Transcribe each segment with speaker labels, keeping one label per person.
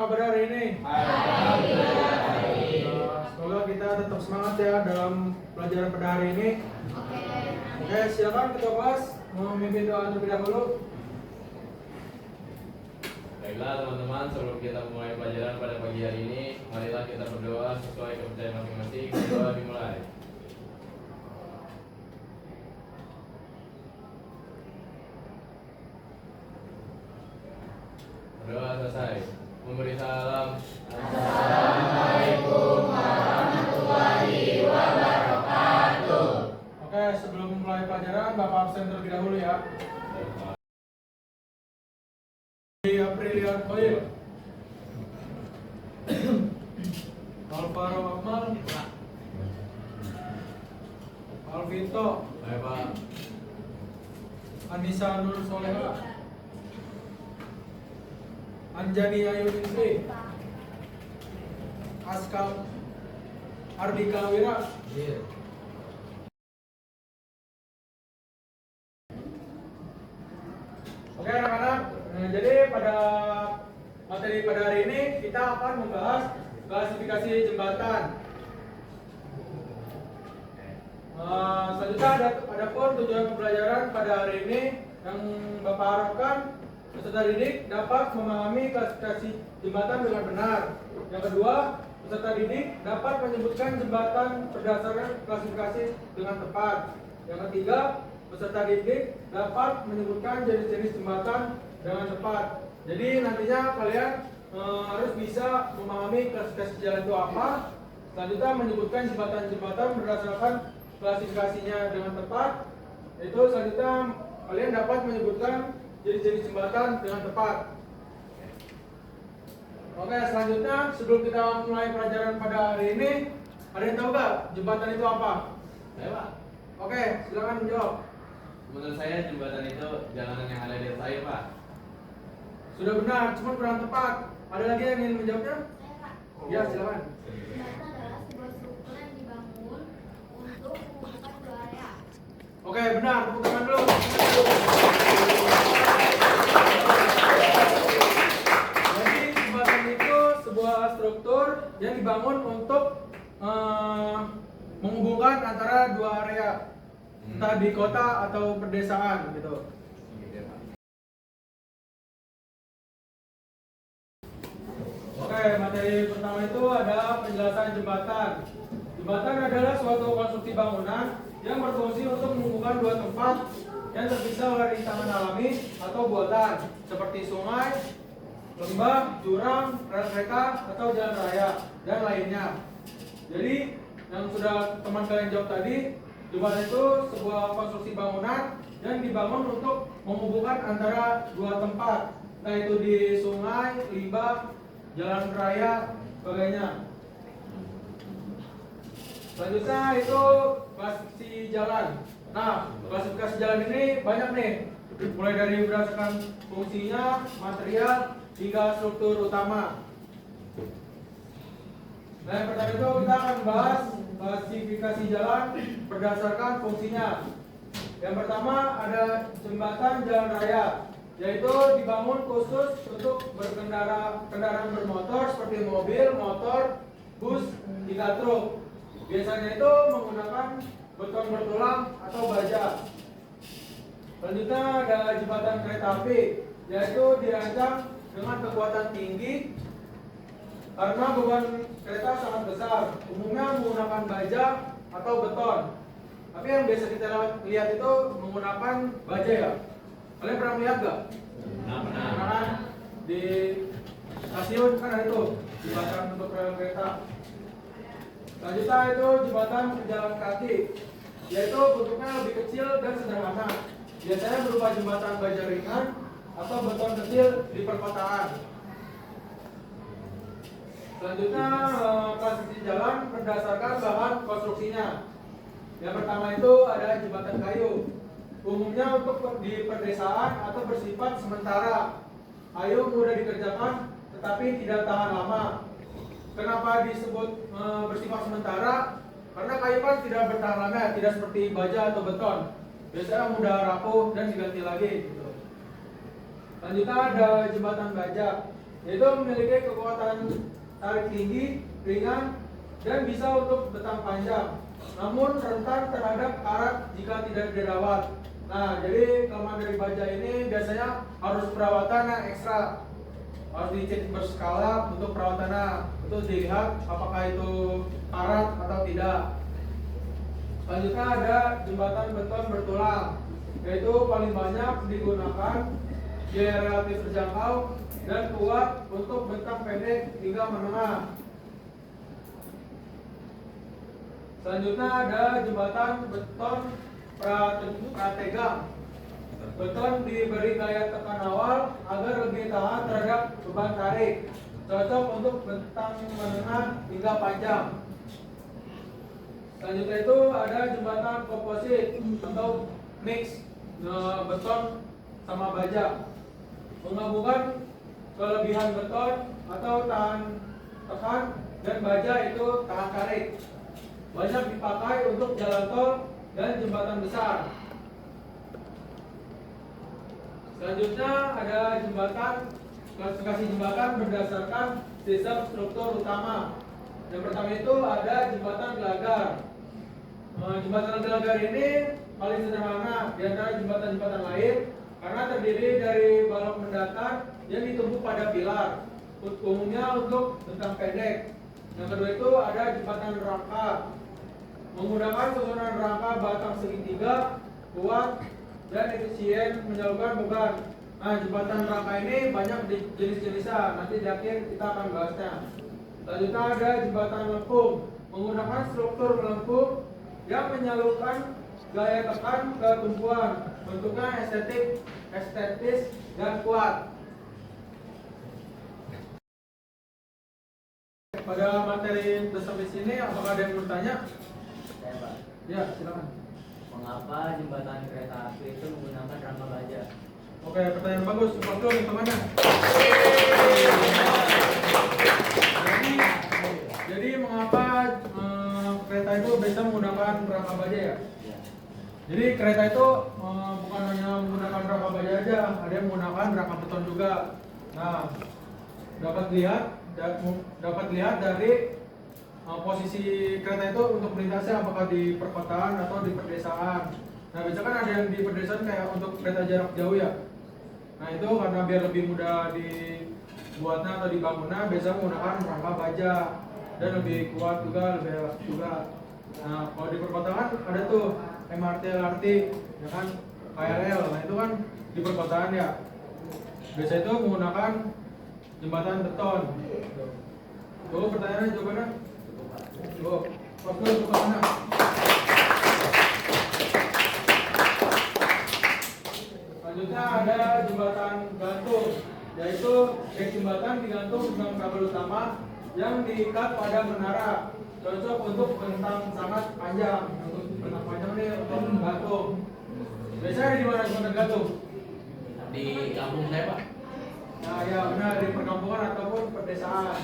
Speaker 1: kabar hari ini? Semoga kita tetap semangat ya dalam pelajaran pada hari ini. Oke, silakan ketua kelas memimpin doa terlebih dahulu.
Speaker 2: Baiklah teman-teman, sebelum kita mulai pelajaran pada pagi hari ini, marilah kita berdoa sesuai kepercayaan masing-masing. Doa dimulai. Berdoa selesai. Memberi salam.
Speaker 3: Assalamualaikum warahmatullahi wabarakatuh.
Speaker 1: Oke, sebelum mulai pelajaran, Bapak absen terlebih dahulu ya. Aprilia Koil, Alvaro Akmal, Alvito,
Speaker 2: Baik Pak.
Speaker 1: Anissa Nur Soleha, Anjani Ayu Indri, Askal Ardika Wira. Oke anak-anak, jadi pada materi pada hari ini kita akan membahas klasifikasi jembatan. Selanjutnya ada pun tujuan pembelajaran pada hari ini yang Bapak harapkan peserta didik dapat memahami klasifikasi jembatan dengan benar. Yang kedua, peserta didik dapat menyebutkan jembatan berdasarkan klasifikasi dengan tepat. Yang ketiga, peserta didik dapat menyebutkan jenis-jenis jembatan dengan tepat. Jadi nantinya kalian harus bisa memahami klasifikasi jalan itu apa. Selanjutnya menyebutkan jembatan-jembatan berdasarkan klasifikasinya dengan tepat. Itu selanjutnya kalian dapat menyebutkan jenis-jenis jembatan dengan tepat. Oke, selanjutnya sebelum kita mulai pelajaran pada hari ini, ada yang tahu nggak jembatan itu apa?
Speaker 2: Baik Pak.
Speaker 1: Oke, silakan menjawab.
Speaker 2: Menurut saya jembatan itu jalanan yang ada di atas air Pak.
Speaker 1: Sudah benar, cuma kurang tepat. Ada lagi yang ingin menjawabnya? Ya, silakan.
Speaker 3: Jembatan adalah sebuah struktur yang dibangun untuk menghubungkan dua area.
Speaker 1: Oke, benar. Tepuk tangan dulu. Jadi jembatan itu sebuah struktur yang dibangun untuk menghubungkan antara dua area, entah di kota atau pedesaan gitu. Oke, materi pertama itu ada penjelasan jembatan. Jembatan adalah suatu konstruksi bangunan yang berfungsi untuk menghubungkan dua tempat yang terpisah oleh rintangan alami atau buatan, seperti sungai, lembah, jurang, rel kereta, atau jalan raya, dan lainnya. Jadi, yang sudah teman kalian jawab tadi, jembatan itu sebuah konstruksi bangunan yang dibangun untuk menghubungkan antara dua tempat, yaitu di sungai, limbah, jalan raya, sebagainya. Selanjutnya itu klasifikasi jalan. Nah, klasifikasi jalan ini banyak nih, mulai dari berdasarkan fungsinya, material, hingga struktur utama. Nah, yang pertama itu kita akan bahas klasifikasi jalan berdasarkan fungsinya. Yang pertama ada jembatan jalan raya, yaitu dibangun khusus untuk kendaraan bermotor seperti mobil, motor, bus, hingga truk. Biasanya itu menggunakan beton bertulang atau baja. Selanjutnya ada jembatan kereta api, yaitu dirancang dengan kekuatan tinggi karena beban kereta sangat besar. Umumnya menggunakan baja atau beton. Tapi yang biasa kita lihat itu menggunakan baja ya. Kalian pernah lihat nggak?
Speaker 2: Pernah.
Speaker 1: Kan di stasiun kan ada itu jembatan untuk rel kereta. Selanjutnya itu jembatan pejalan kaki, yaitu bentuknya lebih kecil dan sederhana. Biasanya berupa jembatan baja ringan atau beton kecil di perkotaan. Selanjutnya klasifikasi jalan berdasarkan bahan konstruksinya. Yang pertama itu ada jembatan kayu. Umumnya untuk di pedesaan atau bersifat sementara. Kayu mudah dikerjakan tetapi tidak tahan lama. Kenapa disebut bersifat sementara? Karena kayu kan tidak bertahan lama, tidak seperti baja atau beton. Biasanya mudah rapuh dan diganti lagi. Gitu. Selanjutnya ada jembatan baja. yaitu memiliki kekuatan tarik tinggi, ringan, dan bisa untuk betang panjang, namun rentan terhadap karat jika tidak dirawat. Nah, jadi kelemahan dari baja ini biasanya harus perawatan yang ekstra, harus dicek berskala untuk perawatannya, untuk dilihat apakah itu karat atau tidak. Selanjutnya ada jembatan beton bertulang, yaitu paling banyak digunakan, dia relatif terjangkau dan kuat untuk bentang pendek hingga menengah. Selanjutnya ada jembatan beton prategang. Beton diberi gaya tekan awal agar lebih tahan terhadap beban tarik, cocok untuk bentang menengah hingga panjang. Selanjutnya itu ada jembatan komposit atau mix beton sama baja, menggabungkan kelebihan beton atau tahan tekan dan baja itu tahan tarik. Banyak dipakai untuk jalan tol dan jembatan besar. Selanjutnya ada jembatan, klasifikasi jembatan berdasarkan sistem struktur utama. Yang pertama itu ada jembatan gelagar. Jembatan gelagar ini paling sederhana di antara jembatan-jembatan lain karena terdiri dari balok mendatar yang ditumbuk pada pilar, umumnya untuk bentang pendek. Yang kedua itu ada jembatan rangka, menggunakan susunan rangka batang segitiga, kuat, dan efisien menyalurkan beban. Nah, jembatan rangka ini banyak jenis-jenisnya, nanti di akhir kita akan bahasnya. Selanjutnya ada jembatan melengkung, menggunakan struktur melengkung yang menyalurkan gaya tekan ke tumpuan, bentuknya estetis dan kuat. Pada materi sampai sini, apakah ada yang bertanya?
Speaker 4: Saya Pak,
Speaker 1: Ya, silakan.
Speaker 4: mengapa jembatan kereta api itu menggunakan rangka baja?
Speaker 1: Oke, pertanyaan bagus. Waktu yang kemana? Jadi mengapa kereta itu biasa menggunakan rangka baja ya?
Speaker 4: Ya.
Speaker 1: Jadi kereta itu bukan hanya menggunakan rangka baja aja, ada yang menggunakan rangka beton juga. Nah, dapat lihat dari posisi kereta itu untuk melintasnya apakah di perkotaan atau di pedesaan. Nah, biasanya kan ada yang di pedesaan kayak untuk kereta jarak jauh ya. Nah, itu karena biar lebih mudah dibuatnya atau dibangunnya, biasanya menggunakan rangka baja dan lebih kuat juga, lebih elastis juga. Nah, kalau di perkotaan ada tuh MRT, LRT, ya kan, KRL. Nah, itu kan di perkotaan ya. Biasanya itu menggunakan jembatan beton. Tuh pertanyaannya, jawabannya? Tuh, waktu untuk mana? Selanjutnya ada jembatan gantung, yaitu jembatan digantung dengan kabel utama yang diikat pada menara, cocok untuk bentang sangat panjang. Untuk bentang panjang ini untuk gantung. Biasanya di mana jembatan gantung?
Speaker 2: Di kampung saya Pak.
Speaker 1: Nah, ya benar, di perkampungan ataupun pedesaan.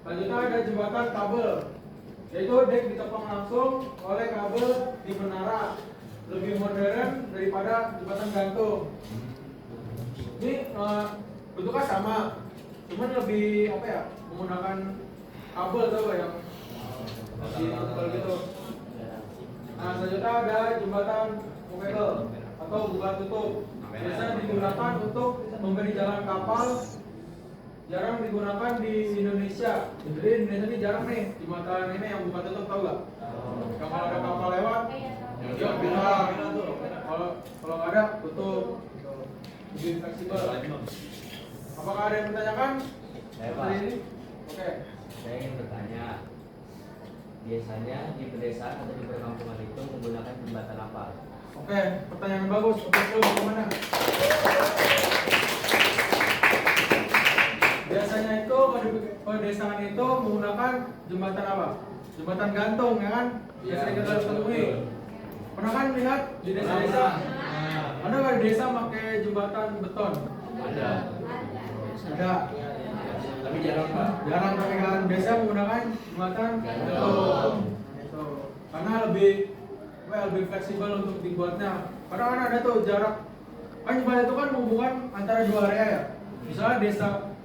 Speaker 1: Selanjutnya ada jembatan kabel, yaitu dek ditopang langsung oleh kabel di menara, lebih modern daripada jembatan gantung. Ini bentuknya sama, cuman lebih apa ya, menggunakan kabel tuh yang kabel gitu. Nah, selanjutnya ada jembatan mobile atau buka tutup, biasanya digunakan untuk memberi jalan kapal. Jarang digunakan di Indonesia. Jadi di Indonesia ini jarang nih jembatan ini yang buka tutup, tahu nggak? Kalau ada kapal lewat, dia buka. Kalau nggak ada, tutup. Lebih fleksibel. Apakah ada yang bertanyakan?
Speaker 4: Saya Pak,
Speaker 1: Hari ini? Oke.
Speaker 4: saya ingin bertanya. Biasanya di pedesaan atau di perkampungan itu menggunakan jembatan apa?
Speaker 1: Oke, pertanyaan bagus. Oke, lu bagaimana? Biasanya itu kalau di pedesaan itu menggunakan jembatan apa? Jembatan gantung, ya kan? Biasa kita temui. Pernah kan lihat di desa-desa? Ada nggak di desa pakai jembatan beton?
Speaker 2: Ada.
Speaker 1: Ada.
Speaker 2: Tapi jarang Pak.
Speaker 1: Jarang pakai kan? Biasa menggunakan jembatan gantung. Gitu. Karena lebih fleksibel untuk dibuatnya. Karena kan ada tuh jarak. Kan jembatan itu kan menghubungkan antara dua area ya. Misalnya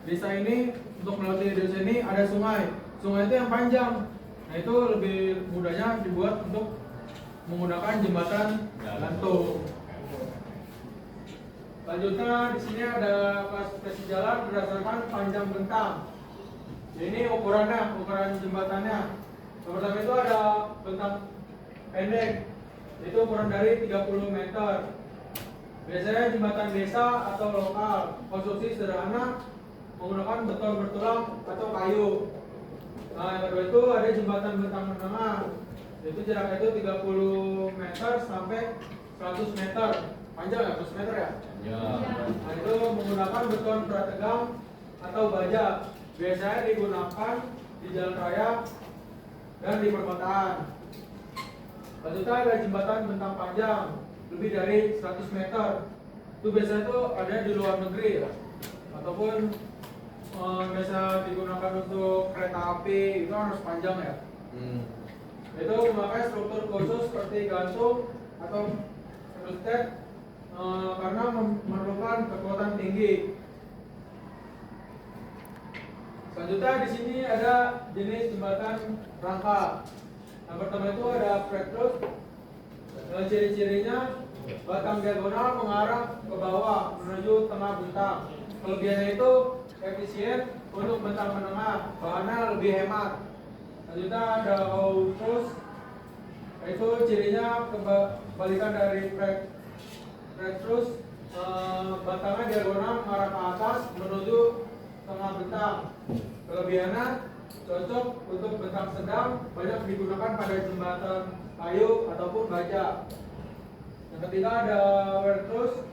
Speaker 1: desa ini, untuk melewati desa ini ada sungai. Sungai itu yang panjang. Nah itu lebih mudahnya dibuat untuk menggunakan jembatan gantung. Selanjutnya di sini ada klasifikasi jalan berdasarkan panjang bentang. Ini ukurannya, ukuran jembatannya. Yang pertama itu ada bentang pendek, itu ukuran dari 30 meter. Biasanya jembatan desa atau lokal, konstruksi sederhana menggunakan beton bertulang atau kayu. Nah, yang kedua itu ada jembatan bentang menengah, itu jaraknya itu 30 meter sampai 100 meter. Panjang ya, 100 meter ya?
Speaker 2: Ya.
Speaker 1: Nah, itu menggunakan beton prategang atau baja. Biasanya digunakan di jalan raya dan di perkotaan. Selanjutnya ada jembatan bentang panjang lebih dari 100 meter. Itu biasanya itu ada di luar negeri ya, ataupun biasa digunakan untuk kereta api, itu harus panjang ya. Itu memakai struktur khusus seperti gantung atau step karena memerlukan kekuatan tinggi. Selanjutnya di sini ada jenis jembatan rangka. Yang pertama itu ada flat roof. Ciri-cirinya batang diagonal mengarah ke bawah menuju tengah bentang. Kelebihannya itu efisien untuk bentang menengah, bahannya lebih hemat. Selanjutnya ada hollow truss. Itu cirinya kebalikan dari flat truss. Batangnya diagonal mengarah ke atas menuju tengah bentang. Kelebihannya cocok untuk bentang sedang, banyak digunakan pada jembatan kayu ataupun baja. Yang ketiga ada wear truss,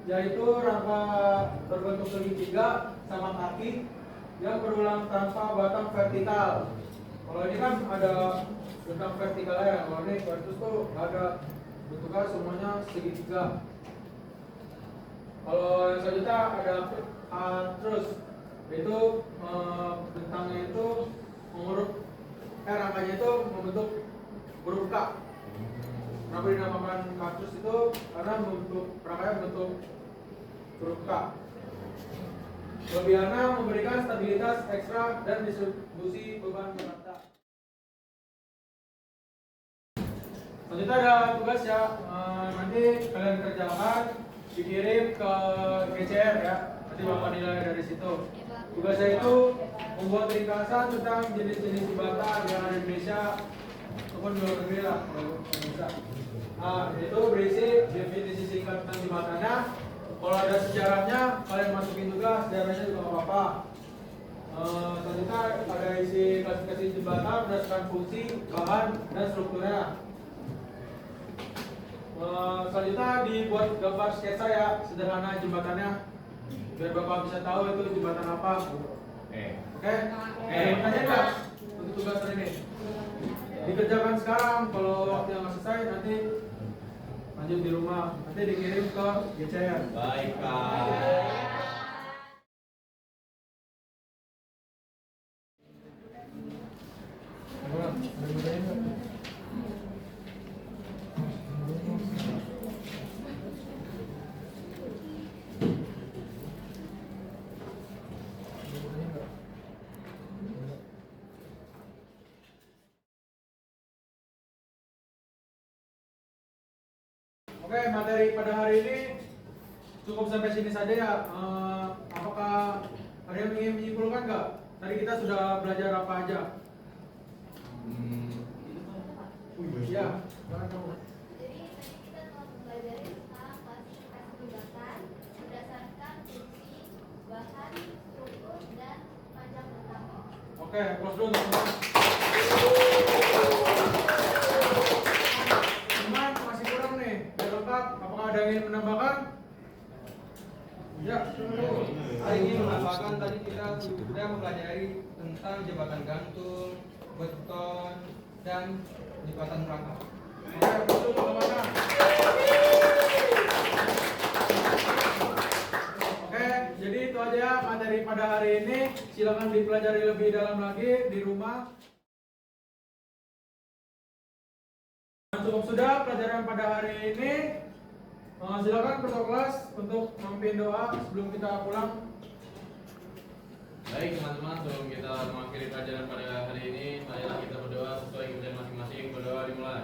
Speaker 1: yaitu rangka berbentuk segitiga sama kaki yang berulang tanpa batang vertikal. Kalau ini kan ada bentang vertikal ya, kalau ini wear truss tuh ada bentuknya semuanya segitiga. Kalau yang selanjutnya ada truss, itu bentangnya itu rangkanya itu membentuk huruf K. Kenapa dinamakan kaktus itu? Karena rangkanya membentuk huruf K. Kelebihannya memberikan stabilitas ekstra dan distribusi beban merata. Selanjutnya ada tugas ya, nanti kalian kerjakan dikirim ke GCR ya. Nanti bapak nilai dari situ. Tugasnya itu membuat ringkasan tentang jenis-jenis jembatan yang ada di Indonesia ataupun di luar negeri lah kalau bisa. Nah, itu berisi definisi singkat tentang jembatannya. Kalau ada sejarahnya, kalian masukin juga sejarahnya juga nggak apa-apa. Selanjutnya ada isi klasifikasi jembatan berdasarkan fungsi, bahan, dan strukturnya. Selanjutnya dibuat gambar sketsa ya, sederhana jembatannya, biar bapak bisa tahu itu jembatan apa. Oke? Tanya nggak untuk tugas hari ini? Dikerjakan sekarang, kalau waktu yang nggak selesai nanti lanjut di rumah, nanti dikirim ke GCR.
Speaker 2: Baik, Kak.
Speaker 1: Oke, materi pada hari ini cukup sampai sini saja ya. Apakah ada yang ingin menyimpulkan nggak? Tadi kita sudah belajar apa aja? Ya, jangan kamu.
Speaker 3: Jadi tadi kita telah mempelajari tentang klasifikasi jembatan berdasarkan fungsi, bahan, struktur, dan panjang bentang.
Speaker 1: Oke, close dulu teman-teman. Teman, masih kurang nih, biar lengkap. Apakah ada yang ingin menambahkan? Ya,
Speaker 5: Hari ini menambahkan tadi kita sudah mempelajari tentang jembatan gantung, beton, dan jembatan rangka.
Speaker 1: oke, close dulu teman-teman. Oke, jadi itu aja materi pada hari ini. Silakan dipelajari lebih dalam lagi di rumah. Cukup sudah pelajaran pada hari ini. Silakan ketua kelas untuk memimpin doa sebelum kita pulang.
Speaker 2: Baik teman-teman, sebelum kita mengakhiri pelajaran pada hari ini, marilah kita berdoa sesuai kepercayaan masing-masing. Berdoa dimulai.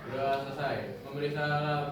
Speaker 2: Berdoa selesai. Memberi salam.